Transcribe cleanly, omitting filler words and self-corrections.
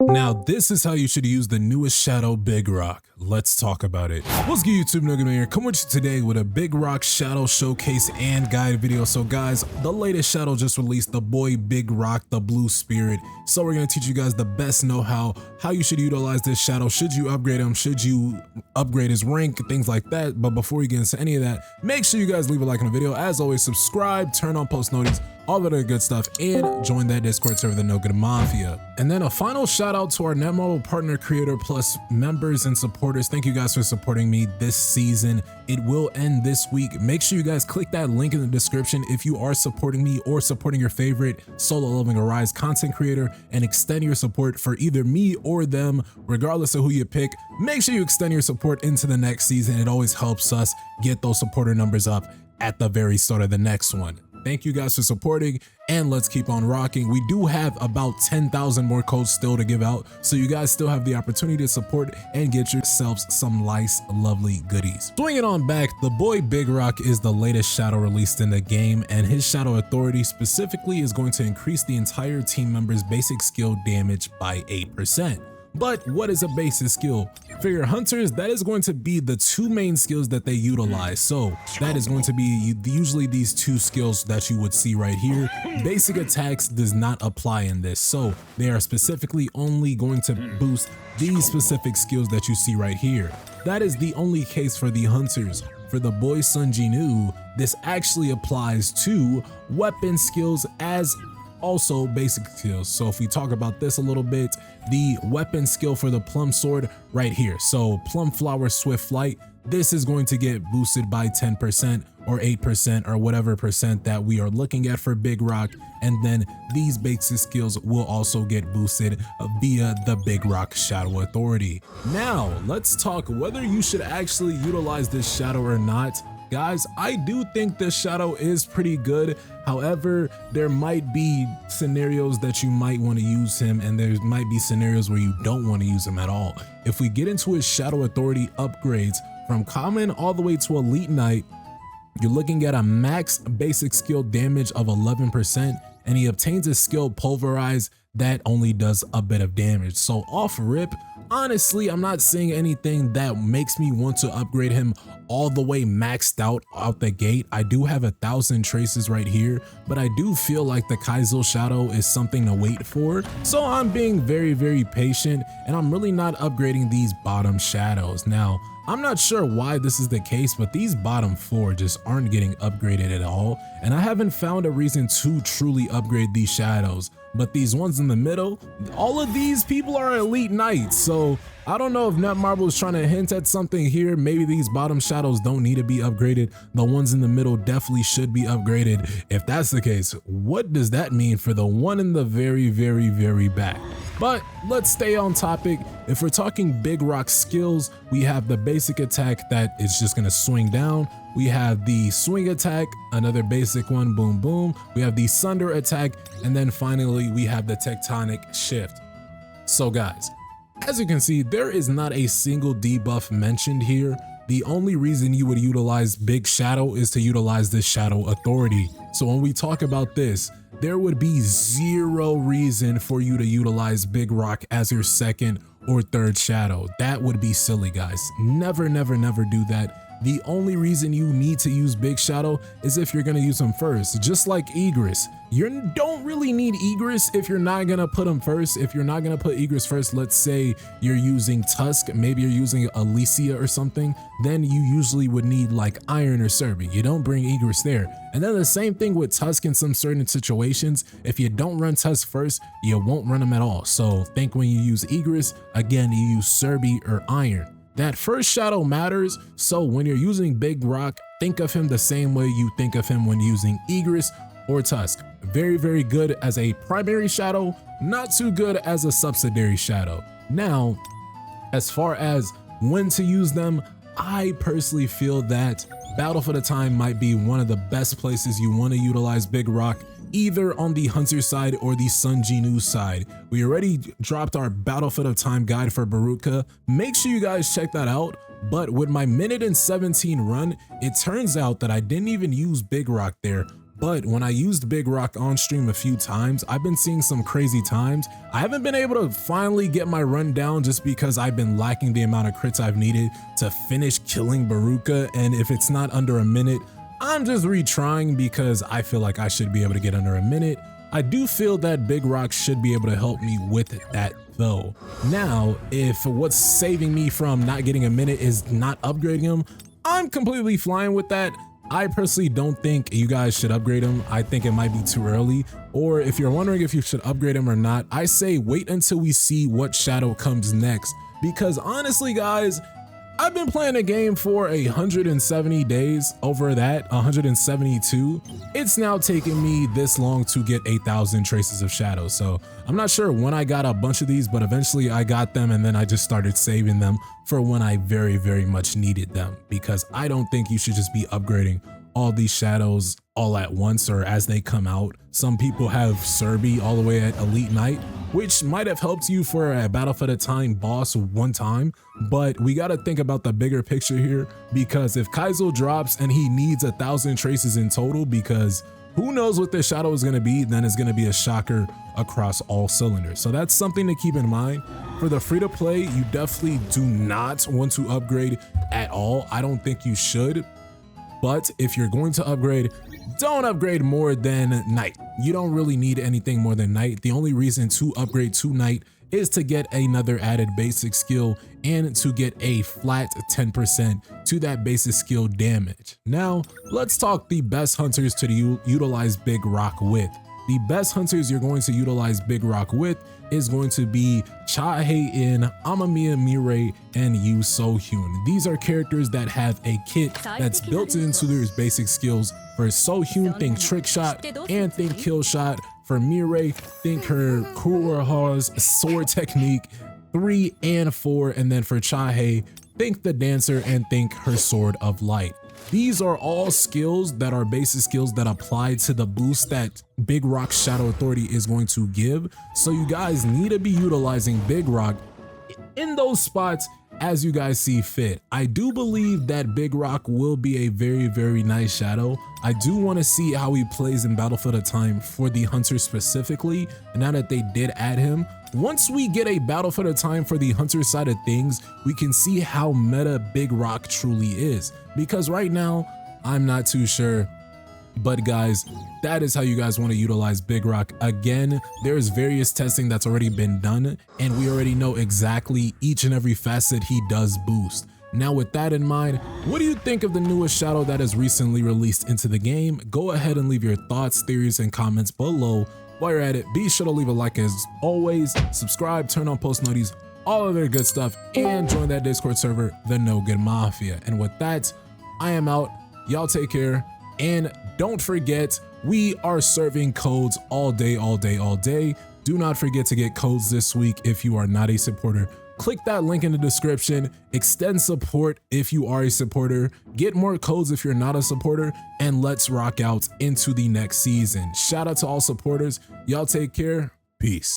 Now, this is how you should use the newest shadow, Big Rock. Let's talk about it. What's good, YouTube? NoGoodEman here, coming with you today with a Big Rock shadow showcase and guide video. So guys, the latest shadow just released, the boy Big Rock, the blue spirit. So we're going to teach you guys the best know-how, how you should utilize this shadow. Should you upgrade him? Should you upgrade his rank? Things like that. But before we get into any of that, make sure you guys leave a like on the video. As always, subscribe, turn on post notifications, all that other good stuff, and join that Discord server, the NoGoodEman Mafia. And then a final shout out to our Netmarble partner creator plus members and supporters. Thank you guys for supporting me this season. It will end this week. Make sure you guys click that link in the description if you are supporting me or supporting your favorite solo leveling Arise content creator, and extend your support for either me or them, regardless of who you pick. Make sure you extend your support into the next season. It always helps us get those supporter numbers up at the very start of the next one. Thank you guys for supporting, and let's keep on rocking. We do have about 10,000 more codes still to give out, so you guys still have the opportunity to support and get yourselves some nice, lovely goodies. Swinging on back, the boy Big Rock is the latest shadow released in the game, and his shadow authority specifically is going to increase the entire team member's basic skill damage by 8%. But what is a basic skill? For your hunters, that is going to be the two main skills that they utilize. So that is going to be usually these two skills that you would see right here. Basic attacks does not apply in this. So they are specifically only going to boost these specific skills that you see right here. That is the only case for the hunters. For the boy Sun Jinu, this actually applies to weapon skills as also basic skills. So if we talk about this a little bit, the weapon skill for the plum sword right here, so plum flower swift flight, this is going to get boosted by 10% or 8% or whatever percent that we are looking at for Big Rock. And then these basic skills will also get boosted via the Big Rock shadow authority. Now let's talk whether you should actually utilize this shadow or not. Guys, I do think this shadow is pretty good. However, there might be scenarios that you might want to use him, and there might be scenarios where you don't want to use him at all. If we get into his shadow authority upgrades from common all the way to elite knight, you're looking at a max basic skill damage of 11%, and he obtains a skill pulverize that only does a bit of damage. So off rip, honestly, I'm not seeing anything that makes me want to upgrade him all the way maxed out the gate. I do have 1,000 traces right here, but I do feel like the Kaizo shadow is something to wait for. So I'm being very, very patient, and I'm really not upgrading these bottom shadows. Now, I'm not sure why this is the case, but these bottom 4 just aren't getting upgraded at all, and I haven't found a reason to truly upgrade these shadows. But these ones in the middle, all of these people are elite knights, so I don't know if Netmarble is trying to hint at something here. Maybe these bottom shadows don't need to be upgraded. The ones in the middle definitely should be upgraded. If that's the case, what does that mean for the one in the very, very, very back? But let's stay on topic. If we're talking Big Rock skills, we have the basic attack that is just gonna swing down. We have the swing attack, another basic one, boom, boom. We have the sunder attack, and then finally we have the tectonic shift. So guys, as you can see, there is not a single debuff mentioned here. The only reason you would utilize Big Shadow is to utilize this shadow authority. So when we talk about this, there would be zero reason for you to utilize Big Rock as your second or third shadow. That would be silly, guys. Never, never, never do that. The only reason you need to use Big Shadow is if you're going to use him first, just like Egress. You don't really need Egress if you're not going to put him first. If you're not going to put Egress first, let's say you're using Tusk, maybe you're using Alicia or something, then you usually would need like Iron or Serbi. You don't bring Egress there. And then the same thing with Tusk in some certain situations. If you don't run Tusk first, you won't run him at all. So think when you use Egress, again, you use Serbi or Iron. That first shadow matters, so when you're using Big Rock, think of him the same way you think of him when using Egress or Tusk. Very, very good as a primary shadow, not too good as a subsidiary shadow. Now, as far as when to use them, I personally feel that Battle for the Time might be one of the best places you want to utilize Big Rock, either on the Hunter side or the Sun Jinu side. We already dropped our Battle for the Time guide for Baruka. Make sure you guys check that out. But with my minute and 17 run, it turns out that I didn't even use Big Rock there, but when I used Big Rock on stream a few times, I've been seeing some crazy times. I haven't been able to finally get my run down just because I've been lacking the amount of crits I've needed to finish killing Baruka, and if it's not under a minute, I'm just retrying because I feel like I should be able to get under a minute. I do feel that Big Rock should be able to help me with that though. Now, if what's saving me from not getting a minute is not upgrading him, I'm completely fine with that. I personally don't think you guys should upgrade him. I think it might be too early. Or if you're wondering if you should upgrade him or not, I say wait until we see what shadow comes next. Because honestly, guys, I've been playing a game for 170 days, over that, 172. It's now taken me this long to get 8,000 traces of shadow. So I'm not sure when I got a bunch of these, but eventually I got them and then I just started saving them for when I very, very much needed them, because I don't think you should just be upgrading all these shadows all at once or as they come out. Some people have Serbi all the way at Elite Knight, which might have helped you for a Battle for the Time boss one time, but we got to think about the bigger picture here, because if Kaizo drops and he needs 1,000 traces in total, because who knows what the shadow is going to be, then it's going to be a shocker across all cylinders. So that's something to keep in mind. For the free to play, you definitely do not want to upgrade at all. I don't think you should. But if you're going to upgrade, don't upgrade more than Knight. You don't really need anything more than Knight. The only reason to upgrade to Knight is to get another added basic skill and to get a flat 10% to that basic skill damage. Now, let's talk the best hunters to utilize Big Rock with. The best hunters you're going to utilize Big Rock with is going to be Cha-Hae-In, Amamiya Mirai, and Yu So-Hyun. These are characters that have a kit that's built into their basic skills. For So-Hyun, think Trick Shot and think Kill Shot. For Mirai, think her Kuroha's sword technique 3 and 4. And then for Cha-Hae, think the Dancer and think her Sword of Light. These are all skills that are basic skills that apply to the boost that Big Rock Shadow Authority is going to give. So you guys need to be utilizing Big Rock in those spots as you guys see fit. I do believe that Big Rock will be a very, very nice shadow. I do want to see how he plays in Battle for the Time for the Hunter specifically, now that they did add him. Once we get a Battle for the Time for the Hunter side of things, we can see how meta Big Rock truly is, because right now I'm not too sure. But guys, that is how you guys want to utilize Big Rock. Again, there's various testing that's already been done, and we already know exactly each and every facet he does boost. Now with that in mind, what do you think of the newest shadow that is recently released into the game? Go ahead and leave your thoughts, theories, and comments below. While you're at it, be sure to leave a like as always, subscribe, turn on post notifications, all of their good stuff, and join that Discord server, the No Good Mafia. And with that, I am out. Y'all take care. And don't forget, we are serving codes all day, all day, all day. Do not forget to get codes this week if you are not a supporter. Click that link in the description, extend support if you are a supporter, get more codes if you're not a supporter, and let's rock out into the next season. Shout out to all supporters. Y'all take care. Peace.